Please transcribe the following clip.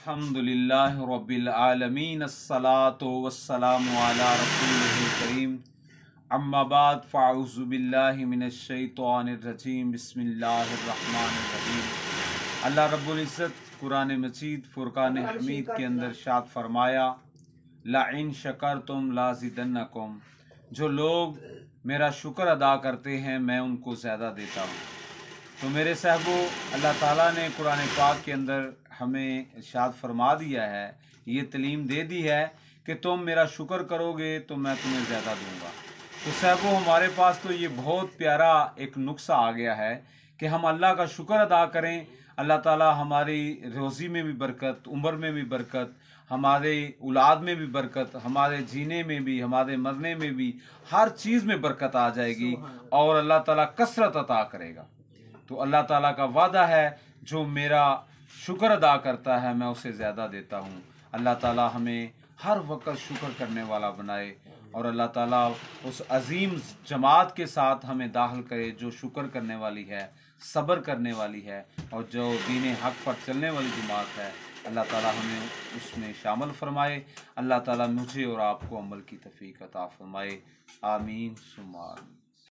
अल्हम्दुलिल्लाहि रब्बिल आलमीन अस्सलातु वस्सलामु अला रसूलिहिल करीम अम्मा बाद फ़अऊज़ु बिल्लाहि मिनश शैतानिर रजीम बिस्मिल्लाहिर रहमानिर रहीम। अल्लाह रब्बुल इज़्ज़त कुरान मजीद फुरकान हमीद के अंदर शाद फरमाया, लइन शकरतुम लाज़िदन्नकुम, जो लोग मेरा शुक्र अदा करते हैं मैं उनको ज़्यादा देता हूँ। तो मेरे साहबो, अल्लाह ताला ने कुरान पाक के अंदर हमें इरशाद फरमा दिया है, ये तलीम दे दी है कि तुम मेरा शुक्र करोगे तो मैं तुम्हें ज़्यादा दूंगा। तो साहबो, हमारे पास तो ये बहुत प्यारा एक नुस्खा आ गया है कि हम अल्लाह का शुक्र अदा करें। अल्लाह ताला हमारी रोज़ी में भी बरकत, उम्र में भी बरकत, हमारे औलाद में भी बरकत, हमारे जीने में भी, हमारे मरने में भी, हर चीज़ में बरकत आ जाएगी और अल्लाह ताला कसरत अता करेगा। तो अल्लाह ताला का वादा है, जो मेरा शुक्र अदा करता है मैं उसे ज़्यादा देता हूँ। अल्लाह ताला हमें हर वक्त शुक्र करने वाला बनाए और अल्लाह ताला उस अजीम जमात के साथ हमें दाखिल करे जो शुक्र करने वाली है, सब्र करने वाली है और जो दीन हक पर चलने वाली जमात है। अल्लाह ताला हमें उसमें शामिल फरमाए। अल्लाह ताला मुझे और आपको अमल की तौफीक अता फरमाए। आमीन सुम्मा आमीन।